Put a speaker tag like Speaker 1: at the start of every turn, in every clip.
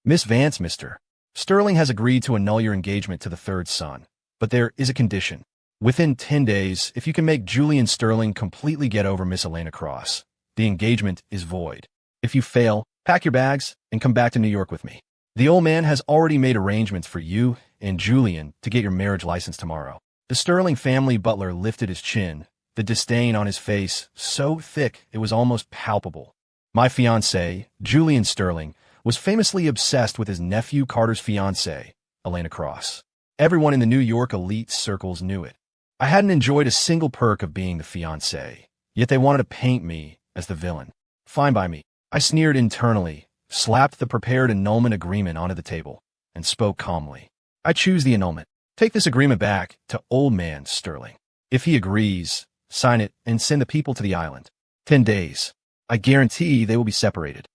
Speaker 1: Miss Vance, Mr. Sterling has agreed to annul your engagement to the third son, but there is a condition. Within 10 days, if you can make Julian Sterling completely get over Miss Elena Cross, the engagement is void. If you fail, pack your bags and come back to New York with me. The old man has already made arrangements for you and Julian to get your marriage license tomorrow. The Sterling family butler lifted his chin, the disdain on his face so thick it was almost palpable. My fiancé, Julian Sterling, was famously obsessed with his nephew Carter's fiancée, Elena Cross. Everyone in the New York elite circles knew it. I hadn't enjoyed a single perk of being the fiancé, yet they wanted to paint me as the villain. Fine by me. I sneered internally, slapped the prepared annulment agreement onto the table, and spoke calmly. I choose the annulment. Take this agreement back to old man Sterling. If he agrees, sign it and send the people to the island. 10 days. I guarantee they will be separated.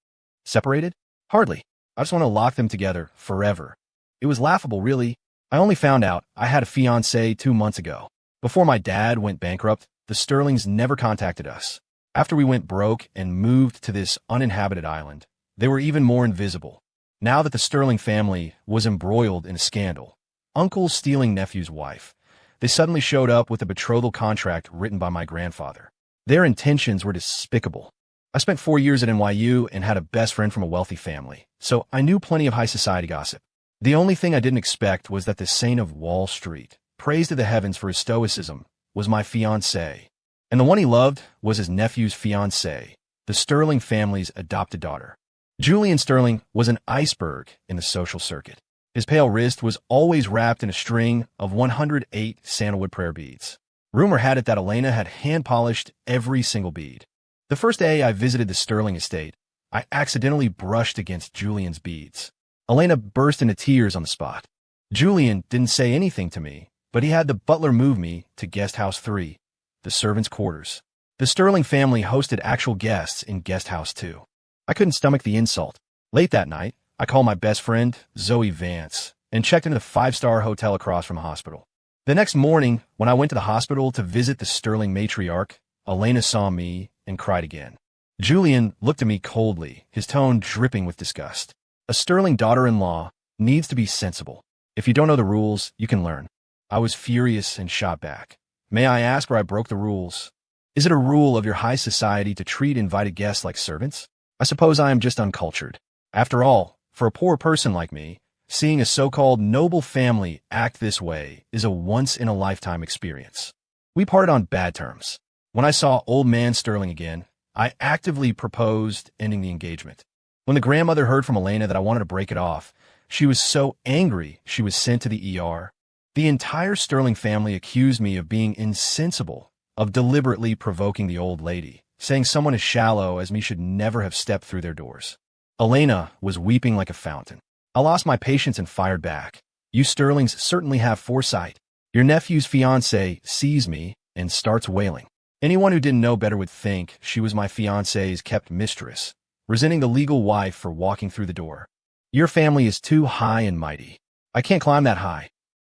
Speaker 1: Separated? Hardly. I just want to lock them together forever. It was laughable, really. I only found out I had a fiancé 2 months ago. Before my dad went bankrupt, the Sterlings never contacted us. After we went broke and moved to this uninhabited island, they were even more invisible. Now that the Sterling family was embroiled in a scandal, uncle stealing nephew's wife, they suddenly showed up with a betrothal contract written by my grandfather. Their intentions were despicable. I spent 4 years at NYU and had a best friend from a wealthy family, so I knew plenty of high society gossip. The only thing I didn't expect was that the saint of Wall Street, praised to the heavens for his stoicism, was my fiancé. And the one he loved was his nephew's fiancée, the Sterling family's adopted daughter. Julian Sterling was an iceberg in the social circuit. His pale wrist was always wrapped in a string of 108 sandalwood prayer beads. Rumor had it that Elena had hand-polished every single bead. The first day I visited the Sterling estate, I accidentally brushed against Julian's beads. Elena burst into tears on the spot. Julian didn't say anything to me, but he had the butler move me to Guest House 3, the servants' quarters. The Sterling family hosted actual guests in Guest House 2. I couldn't stomach the insult. Late that night, I called my best friend, Zoe Vance, and checked into the 5-star hotel across from the hospital. The next morning, when I went to the hospital to visit the Sterling matriarch, Elena saw me and cried again. Julian looked at me coldly, his tone dripping with disgust. A Sterling daughter-in-law needs to be sensible. If you don't know the rules, you can learn. I was furious and shot back. May I ask where I broke the rules? Is it a rule of your high society to treat invited guests like servants? I suppose I am just uncultured. After all, for a poor person like me, seeing a so-called noble family act this way is a once-in-a-lifetime experience. We parted on bad terms. When I saw old man Sterling again, I actively proposed ending the engagement. When the grandmother heard from Elena that I wanted to break it off, she was so angry she was sent to the ER. The entire Sterling family accused me of being insensible, of deliberately provoking the old lady, saying someone as shallow as me should never have stepped through their doors. Elena was weeping like a fountain. I lost my patience and fired back. You Sterlings certainly have foresight. Your nephew's fiancé sees me and starts wailing. Anyone who didn't know better would think she was my fiancé's kept mistress, resenting the legal wife for walking through the door. Your family is too high and mighty. I can't climb that high.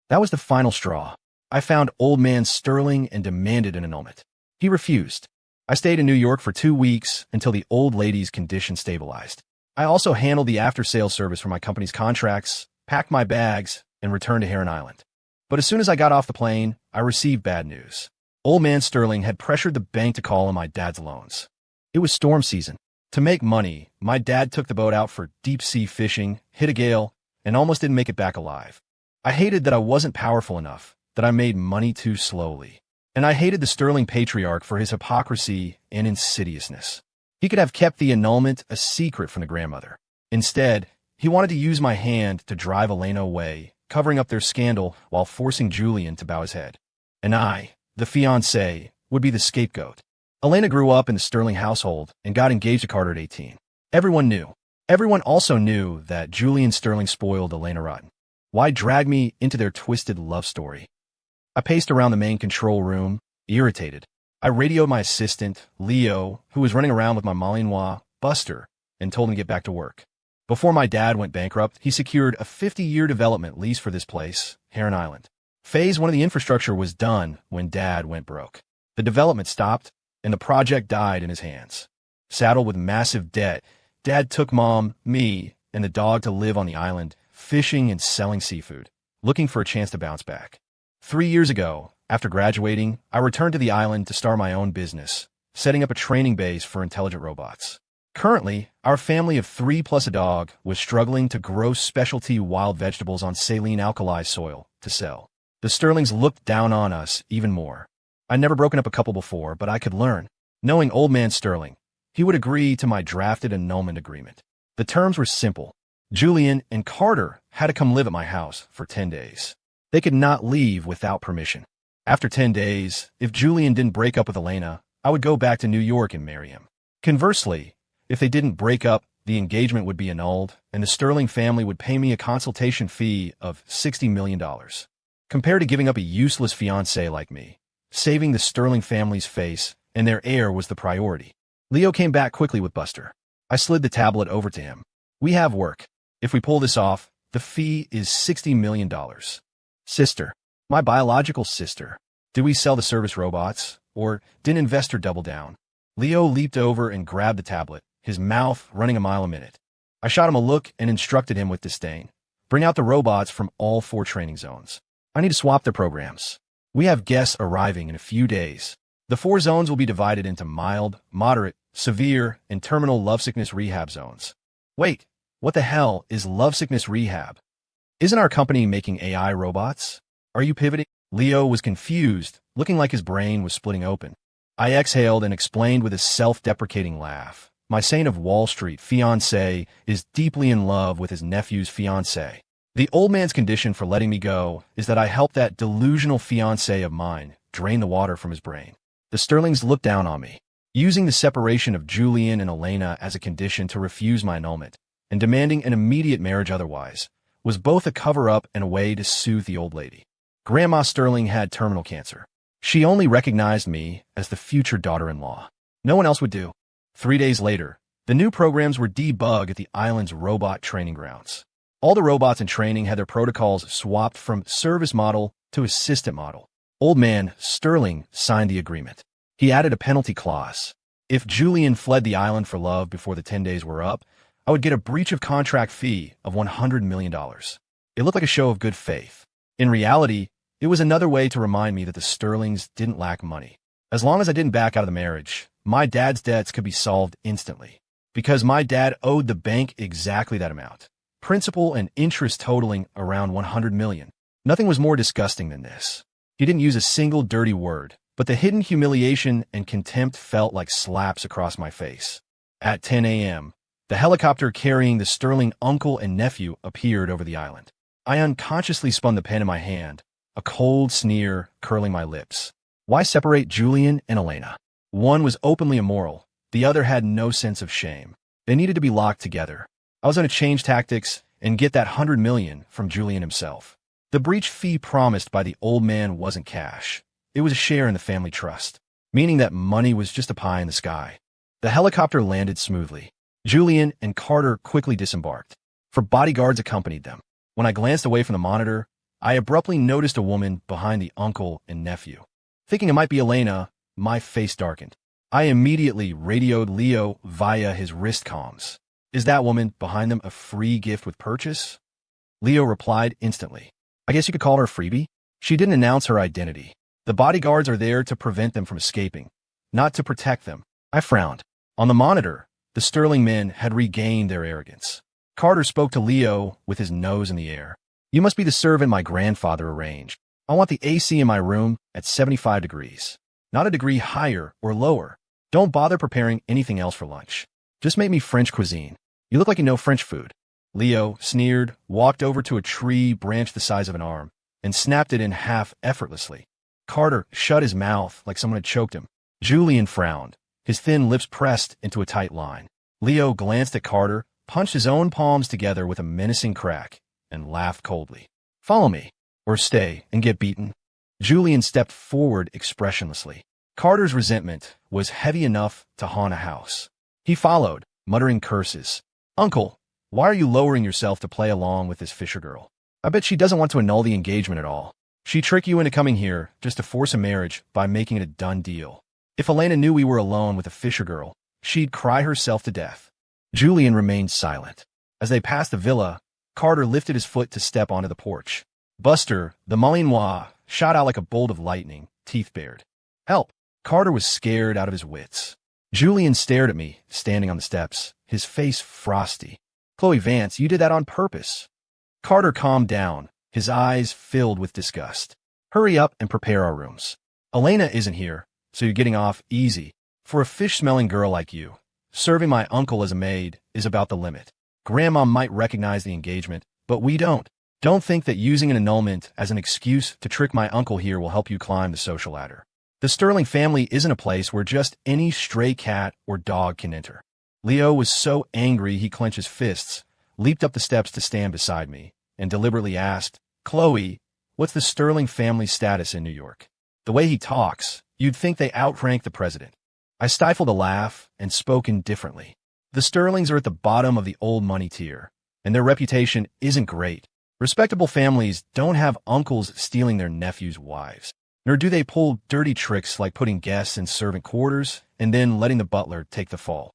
Speaker 1: That was the final straw. I found old man Sterling and demanded an annulment. He refused. I stayed in New York for 2 weeks until the old lady's condition stabilized. I also handled the after-sales service for my company's contracts, packed my bags, and returned to Heron Island. But as soon as I got off the plane, I received bad news. Old man Sterling had pressured the bank to call on my dad's loans. It was storm season. To make money, my dad took the boat out for deep-sea fishing, hit a gale, and almost didn't make it back alive. I hated that I wasn't powerful enough, that I made money too slowly. And I hated the Sterling patriarch for his hypocrisy and insidiousness. He could have kept the annulment a secret from the grandmother. Instead, he wanted to use my hand to drive Elena away, covering up their scandal while forcing Julian to bow his head. And I, the fiancé, would be the scapegoat. Elena grew up in the Sterling household and got engaged to Carter at 18. Everyone knew. Everyone also knew that Julian Sterling spoiled Elena rotten. Why drag me into their twisted love story? I paced around the main control room, irritated. I radioed my assistant, Leo, who was running around with my Malinois, Buster, and told him to get back to work. Before my dad went bankrupt, he secured a 50-year development lease for this place, Heron Island. Phase 1 of the infrastructure was done when Dad went broke. The development stopped, and the project died in his hands. Saddled with massive debt, Dad took Mom, me, and the dog to live on the island, fishing and selling seafood, looking for a chance to bounce back. 3 years ago, after graduating, I returned to the island to start my own business, setting up a training base for intelligent robots. Currently, our family of 3 plus a dog was struggling to grow specialty wild vegetables on saline alkali soil to sell. The Sterlings looked down on us even more. I'd never broken up a couple before, but I could learn. Knowing old man Sterling, he would agree to my drafted annulment agreement. The terms were simple. Julian and Carter had to come live at my house for 10 days. They could not leave without permission. After 10 days, if Julian didn't break up with Elena, I would go back to New York and marry him. Conversely, if they didn't break up, the engagement would be annulled, and the Sterling family would pay me a consultation fee of $60 million. Compared to giving up a useless fiancé like me, saving the Sterling family's face and their heir was the priority. Leo came back quickly with Buster. I slid the tablet over to him. We have work. If we pull this off, the fee is $60 million. Sister. My biological sister. Did we sell the service robots, or did an investor double down? Leo leaped over and grabbed the tablet, his mouth running a mile a minute. I shot him a look and instructed him with disdain. Bring out the robots from all 4 training zones. I need to swap their programs. We have guests arriving in a few days. The 4 zones will be divided into mild, moderate, severe, and terminal lovesickness rehab zones. Wait, what the hell is lovesickness rehab? Isn't our company making AI robots? Are you pivoting? Leo was confused, looking like his brain was splitting open. I exhaled and explained with a self-deprecating laugh. My Saint of Wall Street fiancé is deeply in love with his nephew's fiancée. The old man's condition for letting me go is that I help that delusional fiancé of mine drain the water from his brain. The Sterlings looked down on me, using the separation of Julian and Elena as a condition to refuse my annulment, and demanding an immediate marriage otherwise, was both a cover-up and a way to soothe the old lady. Grandma Sterling had terminal cancer. She only recognized me as the future daughter-in-law. No one else would do. 3 days later, the new programs were debugged at the island's robot training grounds. All the robots in training had their protocols swapped from service model to assistant model. Old man Sterling signed the agreement. He added a penalty clause. If Julian fled the island for love before the 10 days were up, I would get a breach of contract fee of $100 million. It looked like a show of good faith. In reality, it was another way to remind me that the Sterlings didn't lack money. As long as I didn't back out of the marriage, my dad's debts could be solved instantly. Because my dad owed the bank exactly that amount. Principal and interest totaling around $100 million. Nothing was more disgusting than this. He didn't use a single dirty word, but the hidden humiliation and contempt felt like slaps across my face. At 10 a.m., the helicopter carrying the Sterling uncle and nephew appeared over the island. I unconsciously spun the pen in my hand, a cold sneer curling my lips. Why separate Julian and Elena? One was openly immoral, the other had no sense of shame. They needed to be locked together. I was going to change tactics and get that $100 million from Julian himself. The breach fee promised by the old man wasn't cash. It was a share in the family trust, meaning that money was just a pie in the sky. The helicopter landed smoothly. Julian and Carter quickly disembarked, for bodyguards accompanied them. When I glanced away from the monitor, I abruptly noticed a woman behind the uncle and nephew. Thinking it might be Elena, my face darkened. I immediately radioed Leo via his wrist comms. Is that woman behind them a free gift with purchase? Leo replied instantly. I guess you could call her a freebie. She didn't announce her identity. The bodyguards are there to prevent them from escaping, not to protect them. I frowned. On the monitor, the Sterling men had regained their arrogance. Carter spoke to Leo with his nose in the air. You must be the servant my grandfather arranged. I want the AC in my room at 75 degrees. Not a degree higher or lower. Don't bother preparing anything else for lunch. Just make me French cuisine. You look like you know French food. Leo sneered, walked over to a tree branch the size of an arm, and snapped it in half effortlessly. Carter shut his mouth like someone had choked him. Julian frowned, his thin lips pressed into a tight line. Leo glanced at Carter, punched his own palms together with a menacing crack, and laughed coldly. Follow me, or stay and get beaten. Julian stepped forward expressionlessly. Carter's resentment was heavy enough to haunt a house. He followed, muttering curses. Uncle, why are you lowering yourself to play along with this Fisher girl? I bet she doesn't want to annul the engagement at all. She'd trick you into coming here just to force a marriage by making it a done deal. If Elena knew we were alone with a Fisher girl, she'd cry herself to death. Julian remained silent. As they passed the villa, Carter lifted his foot to step onto the porch. Buster, the Malinois, shot out like a bolt of lightning, teeth bared. Help! Carter was scared out of his wits. Julian stared at me, standing on the steps, his face frosty. Chloe Vance, you did that on purpose. Carter calmed down, his eyes filled with disgust. Hurry up and prepare our rooms. Elena isn't here, so you're getting off easy. For a fish-smelling girl like you, serving my uncle as a maid is about the limit. Grandma might recognize the engagement, but we don't. Don't think that using an annulment as an excuse to trick my uncle here will help you climb the social ladder. The Sterling family isn't a place where just any stray cat or dog can enter. Leo was so angry he clenched his fists, leaped up the steps to stand beside me, and deliberately asked, Chloe, what's the Sterling family's status in New York? The way he talks, you'd think they outrank the president. I stifled a laugh and spoke indifferently. The Sterlings are at the bottom of the old money tier, and their reputation isn't great. Respectable families don't have uncles stealing their nephews' wives, nor do they pull dirty tricks like putting guests in servant quarters and then letting the butler take the fall.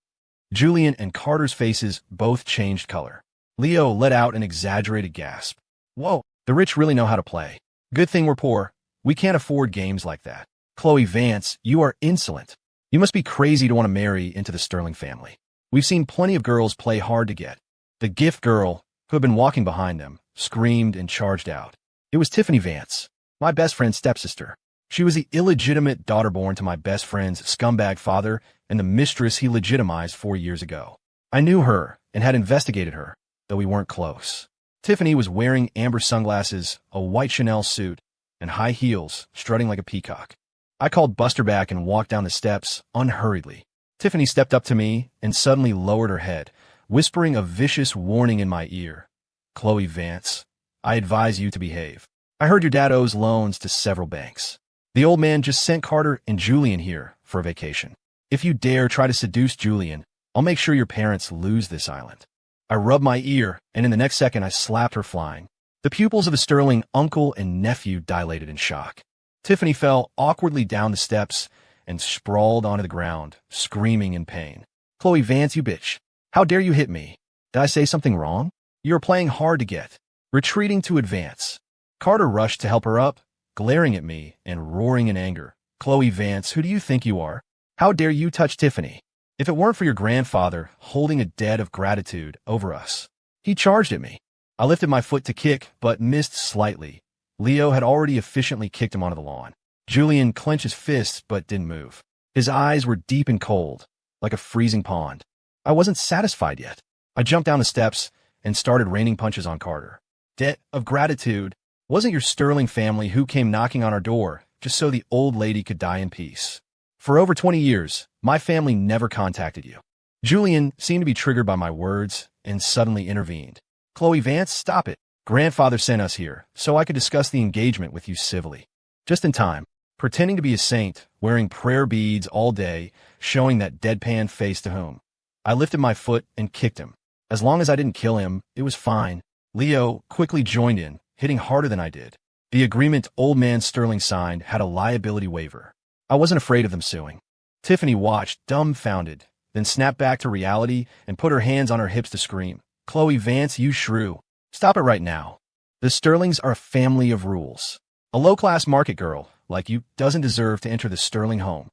Speaker 1: Julian and Carter's faces both changed color. Leo let out an exaggerated gasp. Whoa, the rich really know how to play. Good thing we're poor. We can't afford games like that. Chloe Vance, you are insolent. You must be crazy to want to marry into the Sterling family. We've seen plenty of girls play hard to get. The gift girl, who had been walking behind them, screamed and charged out. It was Tiffany Vance, my best friend's stepsister. She was the illegitimate daughter born to my best friend's scumbag father and the mistress he legitimized 4 years ago. I knew her and had investigated her, though we weren't close. Tiffany was wearing amber sunglasses, a white Chanel suit, and high heels, strutting like a peacock. I called Buster back and walked down the steps unhurriedly. Tiffany stepped up to me and suddenly lowered her head, whispering a vicious warning in my ear. Chloe Vance, I advise you to behave. I heard your dad owes loans to several banks. The old man just sent Carter and Julian here for a vacation. If you dare try to seduce Julian, I'll make sure your parents lose this island. I rubbed my ear, and in the next second I slapped her flying. The pupils of the Sterling uncle and nephew dilated in shock. Tiffany fell awkwardly down the steps and sprawled onto the ground, screaming in pain. Chloe Vance, you bitch. How dare you hit me? Did I say something wrong? You're playing hard to get. Retreating to advance. Carter rushed to help her up, glaring at me and roaring in anger. Chloe Vance, who do you think you are? How dare you touch Tiffany? If it weren't for your grandfather holding a debt of gratitude over us. He charged at me. I lifted my foot to kick, but missed slightly. Leo had already efficiently kicked him onto the lawn. Julian clenched his fists but didn't move. His eyes were deep and cold, like a freezing pond. I wasn't satisfied yet. I jumped down the steps and started raining punches on Carter. Debt of gratitude? Wasn't your Sterling family who came knocking on our door just so the old lady could die in peace? For over 20 years, my family never contacted you. Julian seemed to be triggered by my words and suddenly intervened. Chloe Vance, stop it. Grandfather sent us here so I could discuss the engagement with you civilly. Just in time, pretending to be a saint, wearing prayer beads all day, showing that deadpan face to whom. I lifted my foot and kicked him. As long as I didn't kill him, it was fine. Leo quickly joined in, hitting harder than I did. The agreement old man Sterling signed had a liability waiver. I wasn't afraid of them suing. Tiffany watched, dumbfounded, then snapped back to reality and put her hands on her hips to scream. Chloe Vance, you shrew. Stop it right now. The Sterlings are a family of rules. A low-class market girl like you doesn't deserve to enter the Sterling home.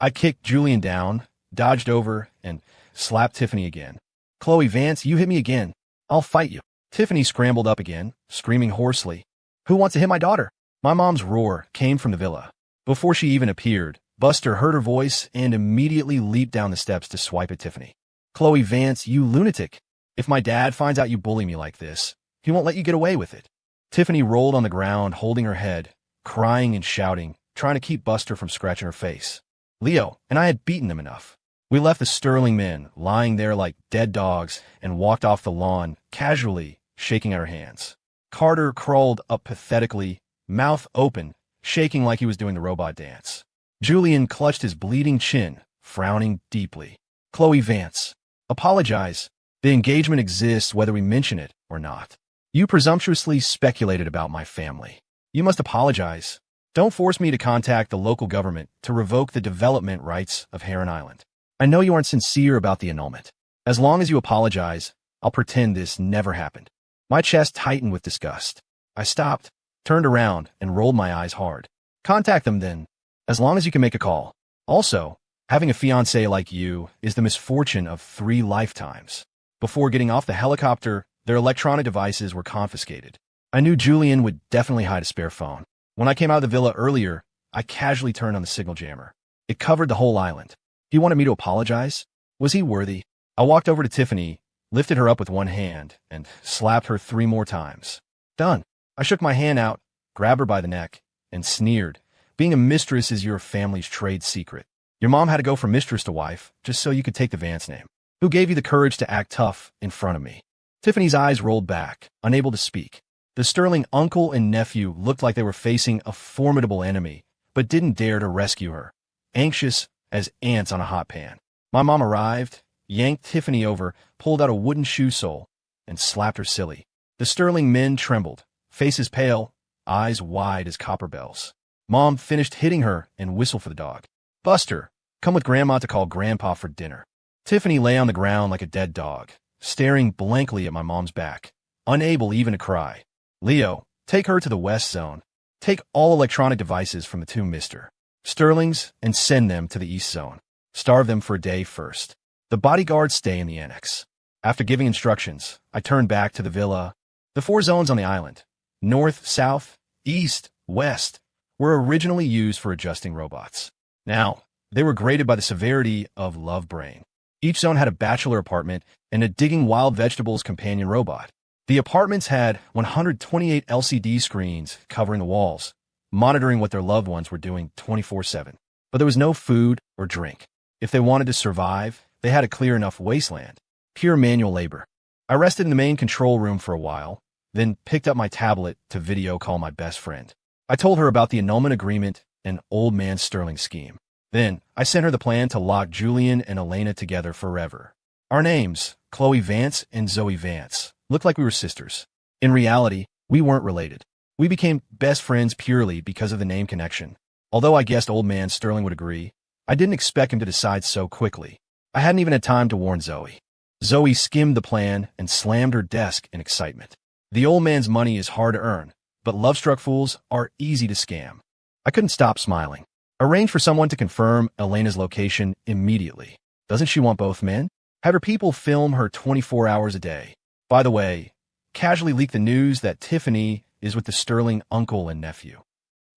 Speaker 1: I kicked Julian down, dodged over, and slapped Tiffany again. Chloe Vance, you hit me again. I'll fight you. Tiffany scrambled up again, screaming hoarsely. Who wants to hit my daughter? My mom's roar came from the villa. Before she even appeared, Buster heard her voice and immediately leaped down the steps to swipe at Tiffany. Chloe Vance, you lunatic. If my dad finds out you bully me like this, he won't let you get away with it. Tiffany rolled on the ground, holding her head, crying and shouting, trying to keep Buster from scratching her face. Leo and I had beaten them enough. We left the Sterling men lying there like dead dogs and walked off the lawn, casually shaking our hands. Carter crawled up pathetically, mouth open, shaking like he was doing the robot dance. Julian clutched his bleeding chin, frowning deeply. Chloe Vance, apologize. The engagement exists whether we mention it or not. You presumptuously speculated about my family. You must apologize. Don't force me to contact the local government to revoke the development rights of Heron Island. I know you aren't sincere about the annulment. As long as you apologize, I'll pretend this never happened. My chest tightened with disgust. I stopped, turned around, and rolled my eyes hard. Contact them then, as long as you can make a call. Also, having a fiancé like you is the misfortune of 3 lifetimes. Before getting off the helicopter, their electronic devices were confiscated. I knew Julian would definitely hide a spare phone. When I came out of the villa earlier, I casually turned on the signal jammer. It covered the whole island. He wanted me to apologize? Was he worthy? I walked over to Tiffany, lifted her up with one hand, and slapped her 3 more times. Done. I shook my hand out, grabbed her by the neck, and sneered. Being a mistress is your family's trade secret. Your mom had to go from mistress to wife, just so you could take the Vance name. Who gave you the courage to act tough in front of me? Tiffany's eyes rolled back, unable to speak. The Sterling uncle and nephew looked like they were facing a formidable enemy, but didn't dare to rescue her, anxious as ants on a hot pan. My mom arrived, yanked Tiffany over, pulled out a wooden shoe sole, and slapped her silly. The Sterling men trembled, faces pale, eyes wide as copper bells. Mom finished hitting her and whistled for the dog. Buster, come with Grandma to call Grandpa for dinner. Tiffany lay on the ground like a dead dog, staring blankly at my mom's back, unable even to cry. Leo, take her to the West Zone. Take all electronic devices from the 2 Mr. Sterlings and send them to the East Zone. Starve them for a day first. The bodyguards stay in the annex. After giving instructions, I turned back to the villa. The 4 zones on the island, north, south, east, west, were originally used for adjusting robots. Now, they were graded by the severity of Love Brain. Each zone had a bachelor apartment and a digging wild vegetables companion robot. The apartments had 128 LCD screens covering the walls, monitoring what their loved ones were doing 24/7. But there was no food or drink. If they wanted to survive, they had to clear enough wasteland. Pure manual labor. I rested in the main control room for a while, then picked up my tablet to video call my best friend. I told her about the annulment agreement and Old Man Sterling's scheme. Then, I sent her the plan to lock Julian and Elena together forever. Our names, Chloe Vance and Zoe Vance, looked like we were sisters. In reality, we weren't related. We became best friends purely because of the name connection. Although I guessed Old Man Sterling would agree, I didn't expect him to decide so quickly. I hadn't even had time to warn Zoe. Zoe skimmed the plan and slammed her desk in excitement. The old man's money is hard to earn, but love-struck fools are easy to scam. I couldn't stop smiling. Arrange for someone to confirm Elena's location immediately. Doesn't she want both men? Have her people film her 24 hours a day. By the way, casually leak the news that Tiffany is with the Sterling uncle and nephew.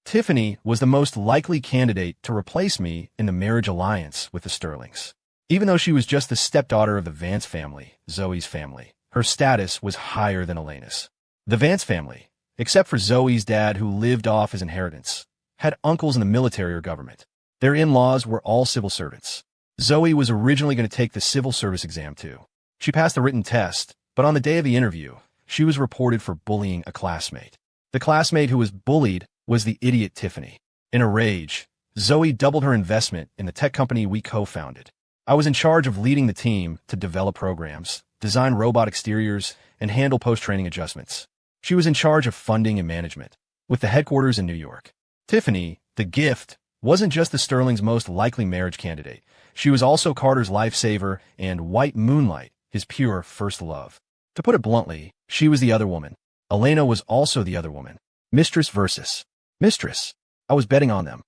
Speaker 1: Tiffany was the most likely candidate to replace me in the marriage alliance with the Sterlings. Even though she was just the stepdaughter of the Vance family, Zoe's family, her status was higher than Elena's. The Vance family, except for Zoe's dad who lived off his inheritance, had uncles in the military or government. Their in-laws were all civil servants. Zoe was originally going to take the civil service exam too. She passed the written test, but on the day of the interview, she was reported for bullying a classmate. The classmate who was bullied was the idiot Tiffany. In a rage, Zoe doubled her investment in the tech company we co-founded. I was in charge of leading the team to develop programs, design robot exteriors, and handle post-training adjustments. She was in charge of funding and management, with the headquarters in New York. Tiffany, the gift, wasn't just the Sterling's most likely marriage candidate. She was also Carter's lifesaver and White Moonlight, his pure first love. To put it bluntly, she was the other woman. Elena was also the other woman. Mistress versus mistress. I was betting on them.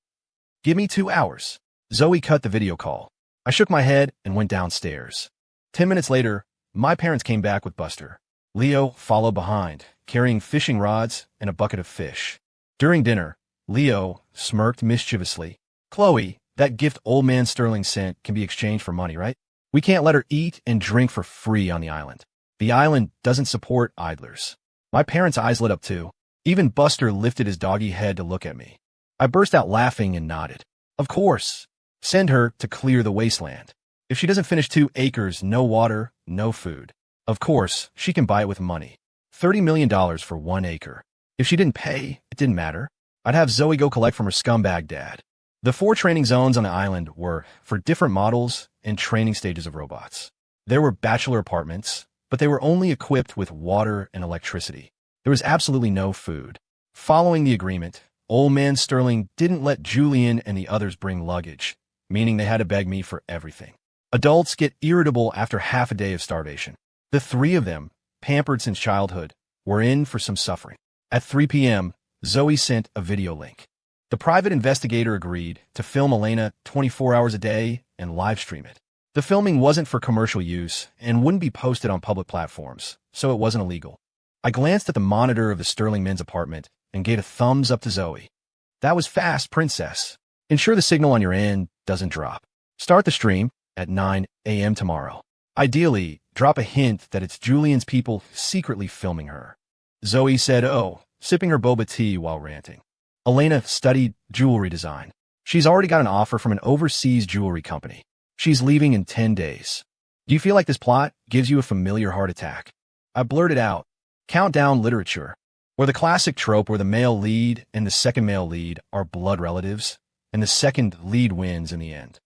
Speaker 1: Give me 2 hours. Zoe cut the video call. I shook my head and went downstairs. 10 minutes later, my parents came back with Buster. Leo followed behind, carrying fishing rods and a bucket of fish. During dinner, Leo smirked mischievously. Chloe, that gift Old Man Sterling sent can be exchanged for money, right? We can't let her eat and drink for free on the island. The island doesn't support idlers. My parents' eyes lit up too. Even Buster lifted his doggy head to look at me. I burst out laughing and nodded. Of course. Send her to clear the wasteland. If she doesn't finish 2 acres, no water, no food. Of course, she can buy it with money. $30 million for 1 acre. If she didn't pay, it didn't matter. I'd have Zoe go collect from her scumbag dad. The 4 training zones on the island were for different models and training stages of robots. There were bachelor apartments, but they were only equipped with water and electricity. There was absolutely no food. Following the agreement, Old Man Sterling didn't let Julian and the others bring luggage, meaning they had to beg me for everything. Adults get irritable after half a day of starvation. The three of them, pampered since childhood, were in for some suffering. At 3 p.m., Zoe sent a video link. The private investigator agreed to film Elena 24 hours a day and live stream it. The filming wasn't for commercial use and wouldn't be posted on public platforms, so it wasn't illegal. I glanced at the monitor of the Sterling men's apartment and gave a thumbs up to Zoe. That was fast, princess. Ensure the signal on your end doesn't drop. Start the stream at 9 a.m. tomorrow. Ideally, drop a hint that it's Julian's people secretly filming her. Zoe said, oh, sipping her boba tea while ranting. Elena studied jewelry design. She's already got an offer from an overseas jewelry company. She's leaving in 10 days. Do you feel like this plot gives you a familiar heart attack? I blurted out, countdown literature, or the classic trope where the male lead and the second male lead are blood relatives, and the second lead wins in the end.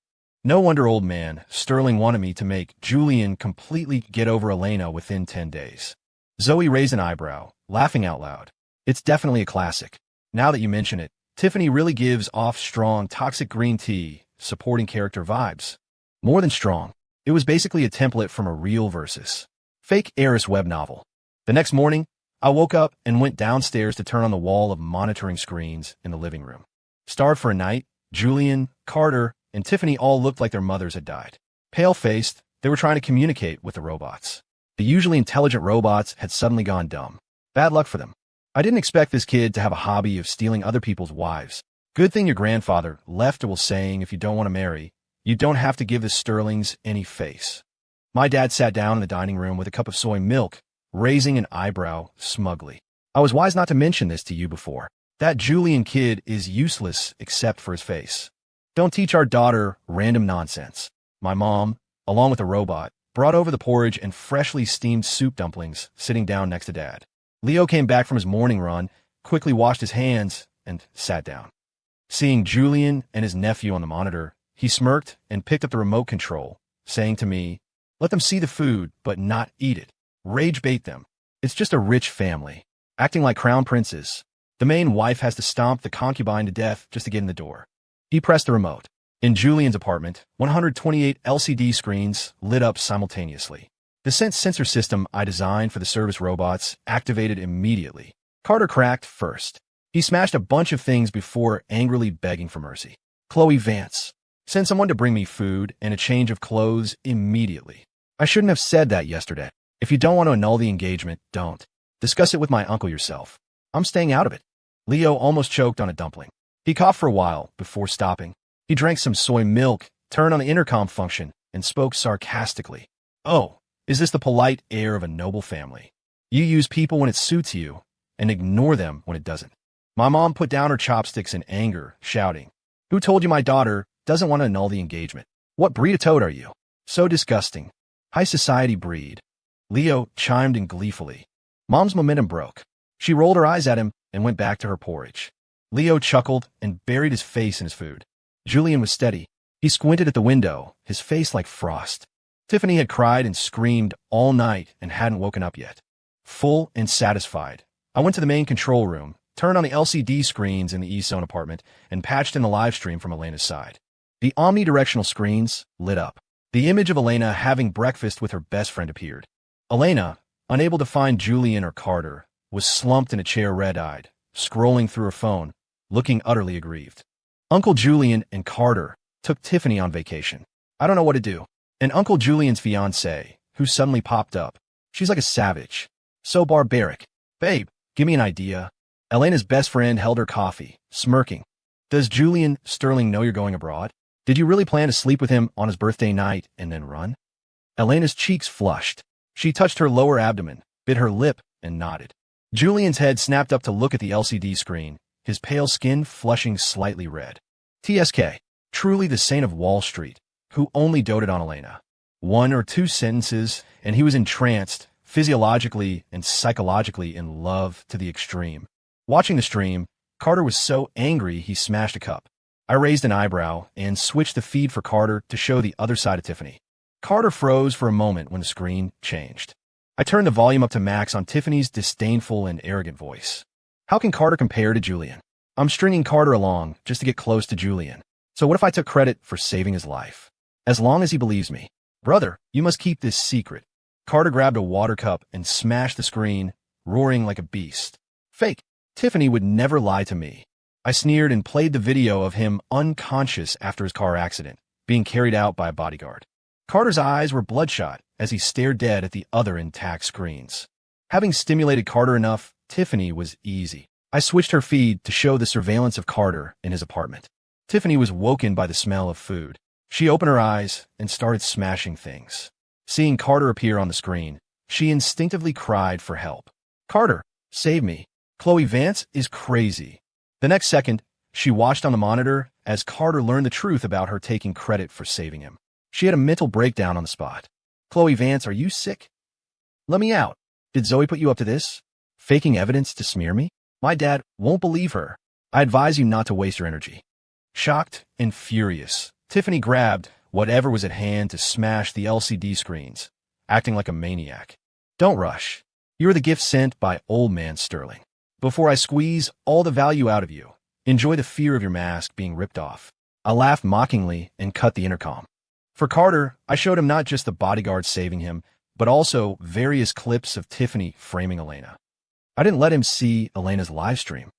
Speaker 1: No wonder, old man, Sterling wanted me to make Julian completely get over Elena within 10 days. Zoe raised an eyebrow, laughing out loud. It's definitely a classic. Now that you mention it, Tiffany really gives off strong toxic green tea, supporting character vibes. More than strong. It was basically a template from a real versus fake heiress web novel. The next morning, I woke up and went downstairs to turn on the wall of monitoring screens in the living room. Starved for a night, Julian, Carter, and Tiffany all looked like their mothers had died. Pale-faced, they were trying to communicate with the robots. The usually intelligent robots had suddenly gone dumb. Bad luck for them. I didn't expect this kid to have a hobby of stealing other people's wives. Good thing your grandfather left a will saying if you don't want to marry, you don't have to give the Sterlings any face. My dad sat down in the dining room with a cup of soy milk, raising an eyebrow smugly. I was wise not to mention this to you before. That Julian kid is useless except for his face. Don't teach our daughter random nonsense. My mom, along with the robot, brought over the porridge and freshly steamed soup dumplings, sitting down next to Dad. Leo came back from his morning run, quickly washed his hands, and sat down. Seeing Julian and his nephew on the monitor, he smirked and picked up the remote control, saying to me, let them see the food, but not eat it. Rage bait them. It's just a rich family, acting like crown princes. The main wife has to stomp the concubine to death just to get in the door. He pressed the remote. In Julian's apartment, 128 LCD screens lit up simultaneously. The scent sensor system I designed for the service robots activated immediately. Carter cracked first. He smashed a bunch of things before angrily begging for mercy. Chloe Vance. Send someone to bring me food and a change of clothes immediately. I shouldn't have said that yesterday. If you don't want to annul the engagement, don't. Discuss it with my uncle yourself. I'm staying out of it. Leo almost choked on a dumpling. He coughed for a while before stopping. He drank some soy milk, turned on the intercom function, and spoke sarcastically. Oh, is this the polite air of a noble family? You use people when it suits you, and ignore them when it doesn't. My mom put down her chopsticks in anger, shouting, who told you my daughter doesn't want to annul the engagement? What breed of toad are you? So disgusting. High society breed. Leo chimed in gleefully. Mom's momentum broke. She rolled her eyes at him and went back to her porridge. Leo chuckled and buried his face in his food. Julian was steady. He squinted at the window, his face like frost. Tiffany had cried and screamed all night and hadn't woken up yet. Full and satisfied, I went to the main control room, turned on the LCD screens in the East Zone apartment, and patched in the live stream from Elena's side. The omnidirectional screens lit up. The image of Elena having breakfast with her best friend appeared. Elena, unable to find Julian or Carter, was slumped in a chair red-eyed, scrolling through her phone, looking utterly aggrieved. Uncle Julian and Carter took Tiffany on vacation. I don't know what to do. And Uncle Julian's fiancé, who suddenly popped up. She's like a savage. So barbaric. Babe, give me an idea. Elena's best friend held her coffee, smirking. Does Julian Sterling know you're going abroad? Did you really plan to sleep with him on his birthday night and then run? Elena's cheeks flushed. She touched her lower abdomen, bit her lip, and nodded. Julian's head snapped up to look at the LCD screen, his pale skin flushing slightly red. TSK, truly the saint of Wall Street, who only doted on Elena. 1 or 2 sentences, and he was entranced, physiologically and psychologically in love to the extreme. Watching the stream, Carter was so angry he smashed a cup. I raised an eyebrow and switched the feed for Carter to show the other side of Tiffany. Carter froze for a moment when the screen changed. I turned the volume up to max on Tiffany's disdainful and arrogant voice. How can Carter compare to Julian? I'm stringing Carter along just to get close to Julian. So what if I took credit for saving his life? As long as he believes me. Brother, you must keep this secret. Carter grabbed a water cup and smashed the screen, roaring like a beast. Fake. Tiffany would never lie to me. I sneered and played the video of him unconscious after his car accident, being carried out by a bodyguard. Carter's eyes were bloodshot as he stared dead at the other intact screens. Having stimulated Carter enough, Tiffany was easy. I switched her feed to show the surveillance of Carter in his apartment. Tiffany was woken by the smell of food. She opened her eyes and started smashing things. Seeing Carter appear on the screen, she instinctively cried for help. "Carter, save me. Chloe Vance is crazy." The next second, she watched on the monitor as Carter learned the truth about her taking credit for saving him. She had a mental breakdown on the spot. "Chloe Vance, are you sick? Let me out. Did Zoe put you up to this? Faking evidence to smear me? My dad won't believe her. I advise you not to waste your energy." Shocked and furious, Tiffany grabbed whatever was at hand to smash the LCD screens, acting like a maniac. "Don't rush. You're the gift sent by old man Sterling. Before I squeeze all the value out of you, enjoy the fear of your mask being ripped off." I laughed mockingly and cut the intercom. For Carter, I showed him not just the bodyguard saving him, but also various clips of Tiffany framing Elena. I didn't let him see Elena's live stream.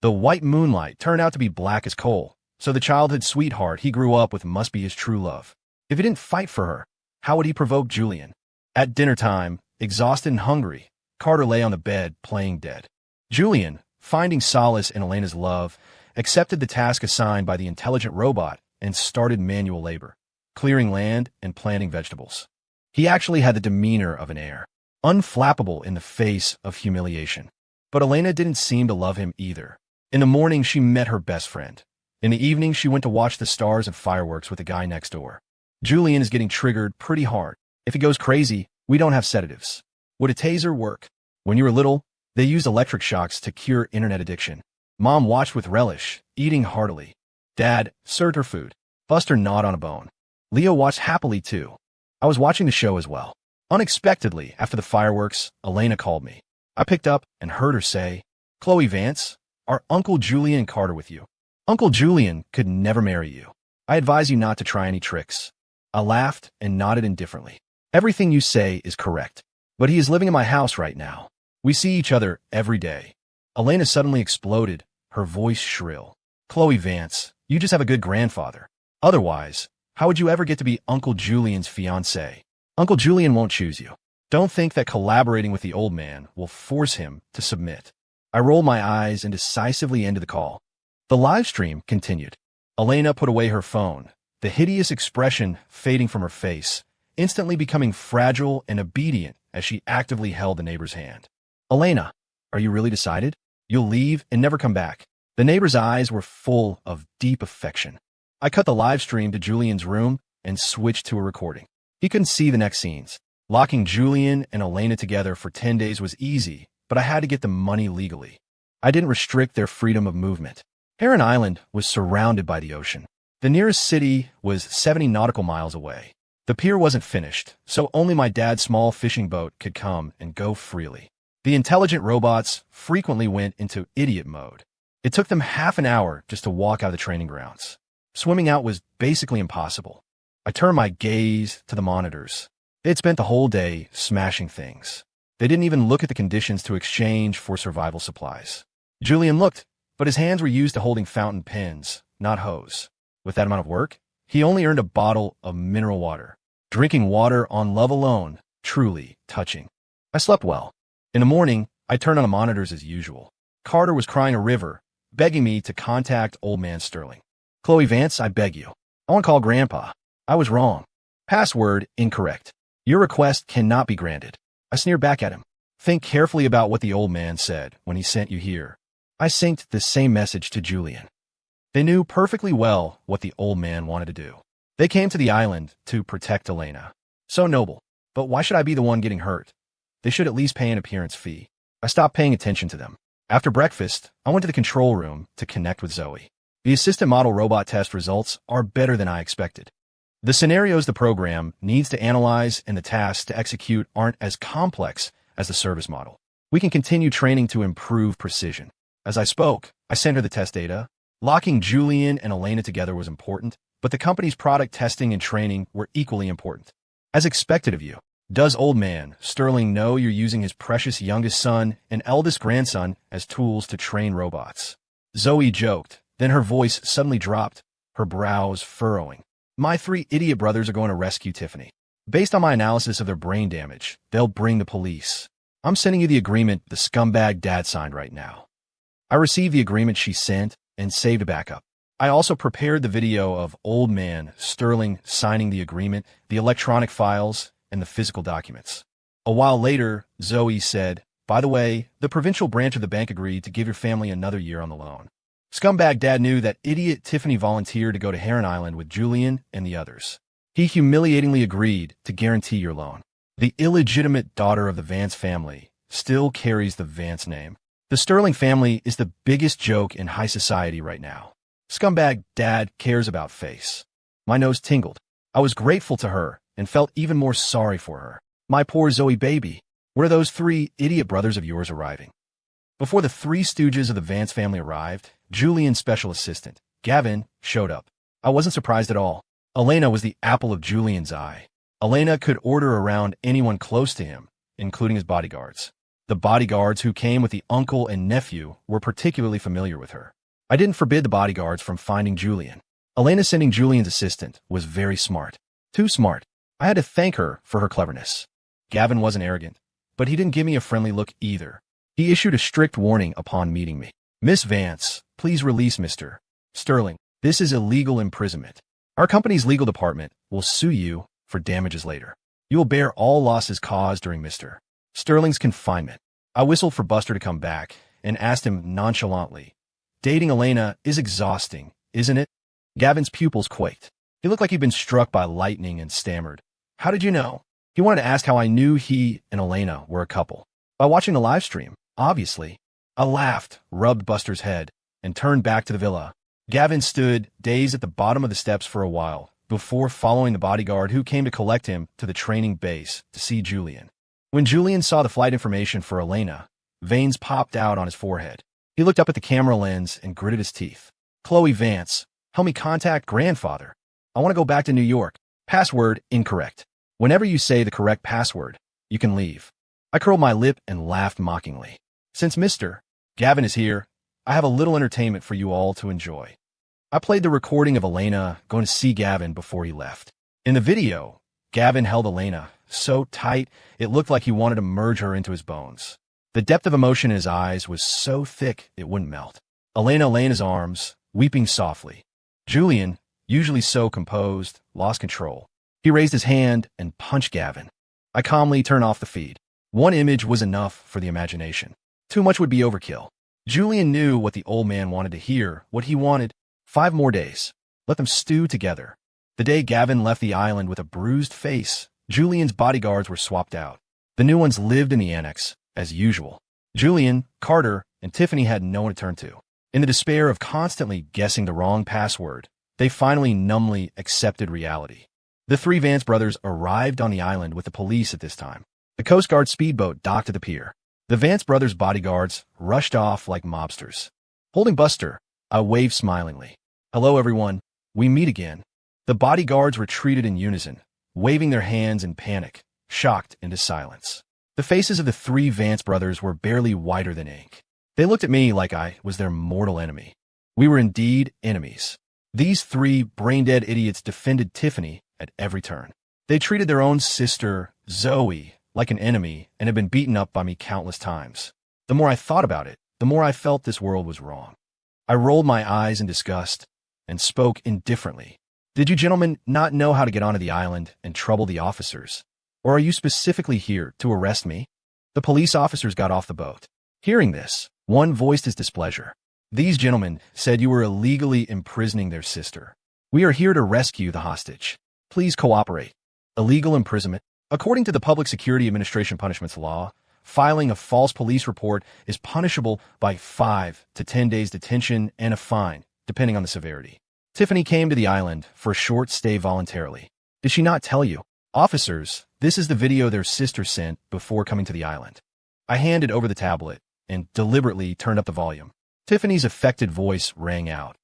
Speaker 1: The white moonlight turned out to be black as coal, so the childhood sweetheart he grew up with must be his true love. If he didn't fight for her, how would he provoke Julian? At dinner time, exhausted and hungry, Carter lay on the bed playing dead. Julian, finding solace in Elena's love, accepted the task assigned by the intelligent robot and started manual labor, clearing land and planting vegetables. He actually had the demeanor of an heir, unflappable in the face of humiliation. But Elena didn't seem to love him either. In the morning, she met her best friend. In the evening, she went to watch the stars and fireworks with the guy next door. Julian is getting triggered pretty hard. If he goes crazy, we don't have sedatives. Would a taser work? When you were little, they used electric shocks to cure internet addiction. Mom watched with relish, eating heartily. Dad served her food. Buster gnawed on a bone. Leo watched happily too. I was watching the show as well. Unexpectedly, after the fireworks, Elena called me. I picked up and heard her say, "Chloe Vance, are Uncle Julian and Carter with you? Uncle Julian could never marry you. I advise you not to try any tricks." I laughed and nodded indifferently. "Everything you say is correct, but he is living in my house right now. We see each other every day." Elena suddenly exploded, her voice shrill. "Chloe Vance, you just have a good grandfather. Otherwise, how would you ever get to be Uncle Julian's fiancé? Uncle Julian won't choose you. Don't think that collaborating with the old man will force him to submit." I rolled my eyes and decisively ended the call. The live stream continued. Elena put away her phone, the hideous expression fading from her face, instantly becoming fragile and obedient as she actively held the neighbor's hand. "Elena, are you really decided? You'll leave and never come back?" The neighbor's eyes were full of deep affection. I cut the live stream to Julian's room and switched to a recording. He couldn't see the next scenes. Locking Julian and Elena together for 10 days was easy, but I had to get the money legally. I didn't restrict their freedom of movement. Heron Island was surrounded by the ocean. The nearest city was 70 nautical miles away. The pier wasn't finished, so only my dad's small fishing boat could come and go freely. The intelligent robots frequently went into idiot mode. It took them half an hour just to walk out of the training grounds. Swimming out was basically impossible. I turned my gaze to the monitors. They'd spent the whole day smashing things. They didn't even look at the conditions to exchange for survival supplies. Julian looked, but his hands were used to holding fountain pens, not hose. With that amount of work, he only earned a bottle of mineral water. Drinking water on love alone, truly touching. I slept well. In the morning, I turned on the monitors as usual. Carter was crying a river, begging me to contact old man Sterling. "Chloe Vance, I beg you. I want to call Grandpa. I was wrong. Password incorrect. Your request cannot be granted." I sneered back at him. "Think carefully about what the old man said when he sent you here." I synced the same message to Julian. They knew perfectly well what the old man wanted to do. They came to the island to protect Elena. So noble. But why should I be the one getting hurt? They should at least pay an appearance fee. I stopped paying attention to them. After breakfast, I went to the control room to connect with Zoe. The assistant model robot test results are better than I expected. The scenarios the program needs to analyze and the tasks to execute aren't as complex as the service model. We can continue training to improve precision. As I spoke, I sent her the test data. Locking Julian and Elena together was important, but the company's product testing and training were equally important. As expected of you, Does old man Sterling know you're using his precious youngest son and eldest grandson as tools to train robots? Zoe joked, then her voice suddenly dropped, her brows furrowing. My 3 idiot brothers are going to rescue Tiffany. Based on my analysis of their brain damage, they'll bring the police. I'm sending you the agreement the scumbag dad signed right now. I received the agreement she sent and saved a backup. I also prepared the video of old man Sterling signing the agreement, the electronic files, and the physical documents. A while later, Zoe said, by the way, the provincial branch of the bank agreed to give your family another year on the loan. Scumbag dad knew that idiot Tiffany volunteered to go to Heron Island with Julian and the others. He humiliatingly agreed to guarantee your loan. The illegitimate daughter of the Vance family still carries the Vance name. The Sterling family is the biggest joke in high society right now. Scumbag dad cares about face. My nose tingled. I was grateful to her and felt even more sorry for her. My poor Zoe baby. Where are those 3 idiot brothers of yours arriving? Before the 3 stooges of the Vance family arrived, Julian's special assistant, Gavin, showed up. I wasn't surprised at all. Elena was the apple of Julian's eye. Elena could order around anyone close to him, including his bodyguards. The bodyguards who came with the uncle and nephew were particularly familiar with her. I didn't forbid the bodyguards from finding Julian. Elena sending Julian's assistant was very smart. Too smart. I had to thank her for her cleverness. Gavin wasn't arrogant, but he didn't give me a friendly look either. He issued a strict warning upon meeting me. Miss Vance, please release Mr. Sterling. This is illegal imprisonment. Our company's legal department will sue you for damages later. You will bear all losses caused during Mr. Sterling's confinement. I whistled for Buster to come back and asked him nonchalantly, dating Elena is exhausting, isn't it? Gavin's pupils quaked. He looked like he'd been struck by lightning and stammered. How did you know? He wanted to ask how I knew he and Elena were a couple. By watching the live stream, obviously. I laughed, rubbed Buster's head, and turned back to the villa. Gavin stood, dazed at the bottom of the steps for a while, before following the bodyguard who came to collect him to the training base to see Julian. When Julian saw the flight information for Elena, veins popped out on his forehead. He looked up at the camera lens and gritted his teeth. Chloe Vance, help me contact grandfather. I want to go back to New York. Password incorrect. Whenever you say the correct password, you can leave. I curled my lip and laughed mockingly. Since Mr. Gavin is here, I have a little entertainment for you all to enjoy. I played the recording of Elena going to see Gavin before he left. In the video, Gavin held Elena so tight it looked like he wanted to merge her into his bones. The depth of emotion in his eyes was so thick it wouldn't melt. Elena lay in his arms, weeping softly. Julian, usually so composed, lost control. He raised his hand and punched Gavin. I calmly turned off the feed. One image was enough for the imagination. Too much would be overkill. Julian knew what the old man wanted to hear, what he wanted. 5 more days. Let them stew together. The day Gavin left the island with a bruised face, Julian's bodyguards were swapped out. The new ones lived in the annex, as usual. Julian, Carter, and Tiffany had no one to turn to. In the despair of constantly guessing the wrong password, they finally numbly accepted reality. The 3 Vance brothers arrived on the island with the police at this time. The Coast Guard speedboat docked at the pier. The Vance brothers' bodyguards rushed off like mobsters. Holding Buster, I waved smilingly. Hello, everyone. We meet again. The bodyguards retreated in unison, waving their hands in panic, shocked into silence. The faces of the 3 Vance brothers were barely whiter than ink. They looked at me like I was their mortal enemy. We were indeed enemies. These 3 brain-dead idiots defended Tiffany at every turn. They treated their own sister, Zoe, like an enemy and had been beaten up by me countless times. The more I thought about it, the more I felt this world was wrong. I rolled my eyes in disgust and spoke indifferently. Did you gentlemen not know how to get onto the island and trouble the officers? Or are you specifically here to arrest me? The police officers got off the boat. Hearing this, one voiced his displeasure. These gentlemen said you were illegally imprisoning their sister. We are here to rescue the hostage. Please cooperate. Illegal imprisonment. According to the Public Security Administration Punishments Law, filing a false police report is punishable by 5 to 10 days detention and a fine, depending on the severity. Tiffany came to the island for a short stay voluntarily. Did she not tell you? Officers, this is the video their sister sent before coming to the island. I handed over the tablet and deliberately turned up the volume. Tiffany's affected voice rang out.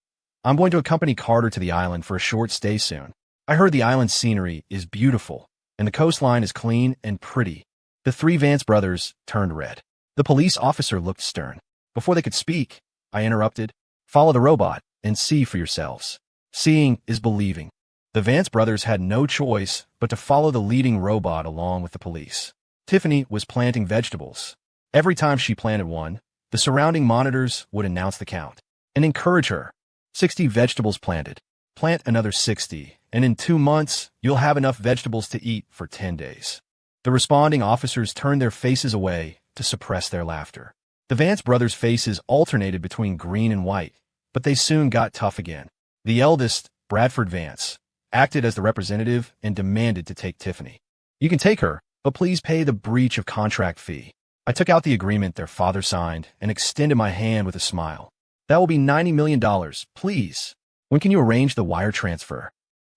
Speaker 1: I'm going to accompany Carter to the island for a short stay soon. I heard the island scenery is beautiful, and the coastline is clean and pretty. The three Vance brothers turned red. The police officer looked stern. Before they could speak, I interrupted. Follow the robot and see for yourselves. Seeing is believing. The Vance brothers had no choice but to follow the leading robot along with the police. Tiffany was planting vegetables. Every time she planted one, the surrounding monitors would announce the count and encourage her. 60 vegetables planted. Plant another 60, and in 2 months, you'll have enough vegetables to eat for 10 days. The responding officers turned their faces away to suppress their laughter. The Vance brothers' faces alternated between green and white, but they soon got tough again. The eldest, Bradford Vance, acted as the representative and demanded to take Tiffany. You can take her, but please pay the breach of contract fee. I took out the agreement their father signed and extended my hand with a smile. That will be $90 million, please. When can you arrange the wire transfer?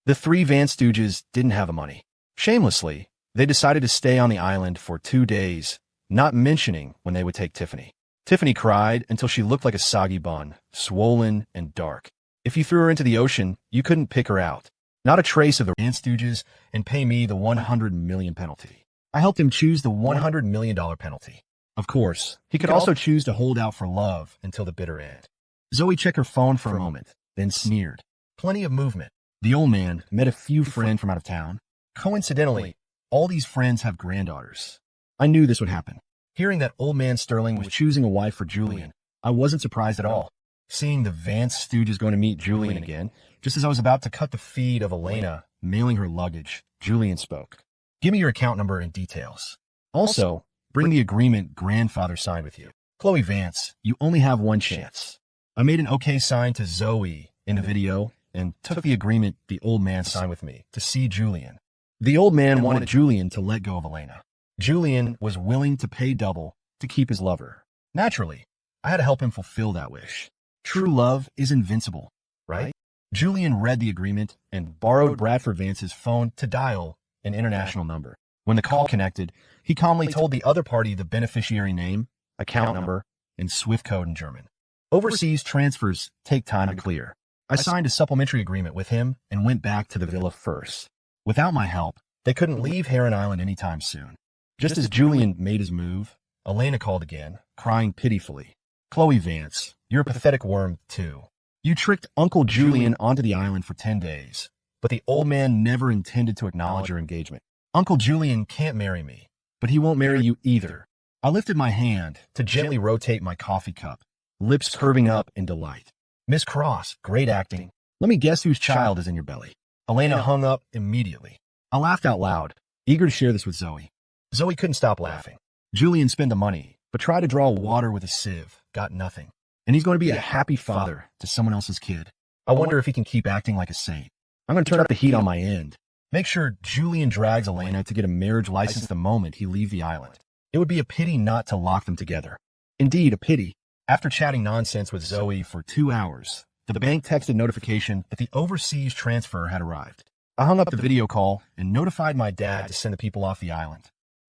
Speaker 1: The three Vance stooges didn't have the money. Shamelessly, they decided to stay on the island for 2 days, not mentioning when they would take Tiffany. Tiffany cried until she looked like a soggy bun, swollen and dark. If you threw her into the ocean, you couldn't pick her out. Not a trace of the Vance stooges, and pay me the $100 million penalty. I helped him choose the $100 million penalty. Of course, he could also choose to hold out for love until the bitter end. Zoe checked her phone for a moment, then sneered. Plenty of movement. The old man met a few friends from out of town. Coincidentally, all these friends have granddaughters. I knew this would happen. Hearing that old man Sterling was choosing a wife for Julian, I wasn't surprised at all. Seeing the Vance stooges going to meet Julian again, just as I was about to cut the feed of Elena mailing her luggage, Julian spoke. Give me your account number and details. Also, bring the agreement grandfather signed with you. Chloe Vance, you only have one chance. I made an okay sign to Zoe in the video and took the agreement the old man signed with me to see Julian. The old man wanted Julian to let go of Elena. Julian was willing to pay double to keep his lover. Naturally, I had to help him fulfill that wish. True love is invincible, right? Julian read the agreement and borrowed Bradford Vance's phone to dial an international number. When the call connected, he calmly told the other party the beneficiary name, account number, and SWIFT code in German. Overseas transfers take time to clear. I signed a supplementary agreement with him and went back to the villa first. Without my help, they couldn't leave Heron Island anytime soon. Just as Julian made his move, Elena called again, crying pitifully. Chloe Vance, you're a pathetic worm, too. You tricked Uncle Julian onto the island for 10 days, but the old man never intended to acknowledge your engagement. Uncle Julian can't marry me, but he won't marry you either. I lifted my hand to gently rotate my coffee cup, lips curving up in delight. Miss Cross, great acting. Let me guess whose child is in your belly. Elena hung up immediately. I laughed out loud, eager to share this with Zoe. Zoe couldn't stop laughing. Julian spent the money, but tried to draw water with a sieve, got nothing. And he's going to be a happy father to someone else's kid. I wonder if he can keep acting like a saint. I'm going to turn up the heat on my end. Make sure Julian drags Elena to get a marriage license the moment he leaves the island. It would be a pity not to lock them together. Indeed, a pity. After chatting nonsense with Zoe for 2 hours, the bank texted notification that the overseas transfer had arrived. I hung up the video call and notified my dad to send the people off the island.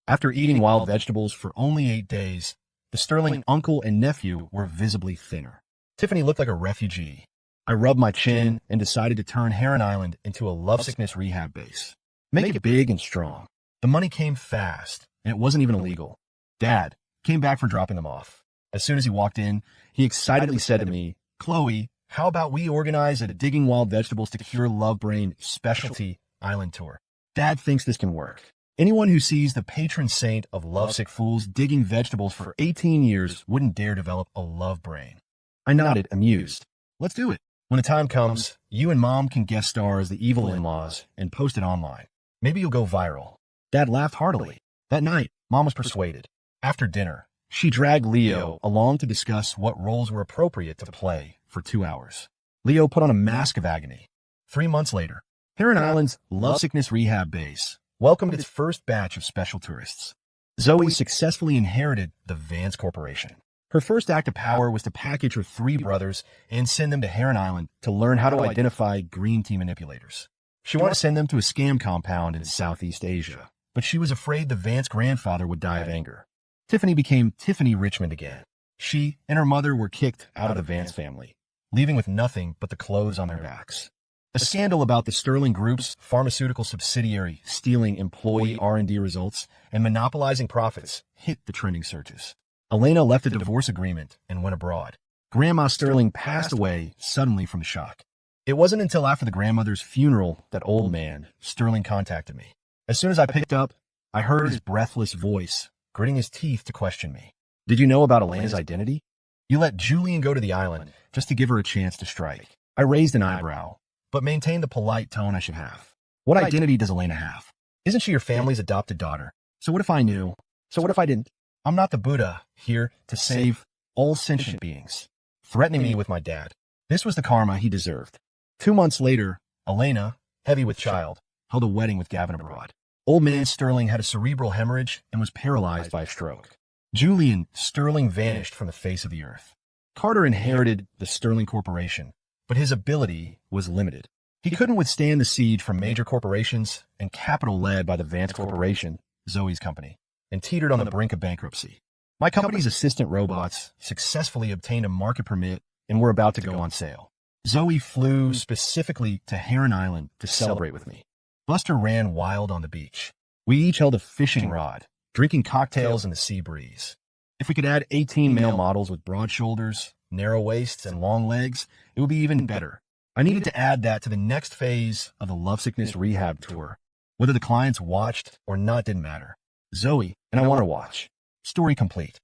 Speaker 1: After eating wild vegetables for only 8 days, the Sterling uncle and nephew were visibly thinner. Tiffany looked like a refugee. I rubbed my chin and decided to turn Heron Island into a lovesickness rehab base. Make it big and strong. The money came fast, and it wasn't even illegal. Dad came back for dropping them off. As soon as he walked in, he excitedly said to me, Chloe, how about we organize a Digging Wild Vegetables to Cure Love Brain specialty island tour? Dad thinks this can work. Anyone who sees the patron saint of lovesick fools digging vegetables for 18 years wouldn't dare develop a love brain. I nodded, amused. Let's do it. When the time comes, you and Mom can guest star as the evil in-laws and post it online. Maybe you'll go viral. Dad laughed heartily. That night, Mom was persuaded. After dinner, she dragged Leo along to discuss what roles were appropriate to play for 2 hours. Leo put on a mask of agony. 3 months later, Heron Island's lovesickness rehab base welcomed its first batch of special tourists. Zoe successfully inherited the Vance Corporation. Her first act of power was to package her 3 brothers and send them to Heron Island to learn how to identify green tea manipulators. She wanted to send them to a scam compound in Southeast Asia, but she was afraid the Vance grandfather would die of anger. Tiffany became Tiffany Richmond again. She and her mother were kicked out of the Vance family, leaving with nothing but the clothes on their backs. A scandal about the Sterling Group's pharmaceutical subsidiary stealing employee R&D results and monopolizing profits hit the trending searches. Elena left the divorce agreement and went abroad. Grandma Sterling passed away suddenly from the shock. It wasn't until after the grandmother's funeral that old man Sterling contacted me. As soon as I picked up, I heard his breathless voice, gritting his teeth to question me. Did you know about Elena's identity? You let Julian go to the island just to give her a chance to strike. I raised an eyebrow, but maintained the polite tone I should have. What identity does Elena have? Isn't she your family's adopted daughter? So what if I knew? So what if I didn't? I'm not the Buddha here to save all sentient beings, threatening me with my dad. This was the karma he deserved. 2 months later, Elena, heavy with child, held a wedding with Gavin abroad. Old man Sterling had a cerebral hemorrhage and was paralyzed by a stroke. Julian Sterling vanished from the face of the earth. Carter inherited the Sterling Corporation, but his ability was limited. He couldn't withstand the siege from major corporations and capital led by the Vance Corporation, Zoe's company, and teetered on the brink of bankruptcy. My company's assistant robots successfully obtained a market permit and were about to go on sale. Zoe flew specifically to Heron Island to celebrate with me. Buster ran wild on the beach. We each held a fishing rod, drinking cocktails in the sea breeze. If we could add 18 male models with broad shoulders, narrow waists, and long legs, it would be even better. I needed to add that to the next phase of the lovesickness rehab tour. Whether the clients watched or not didn't matter. Zoe, and I want her to watch. Story complete.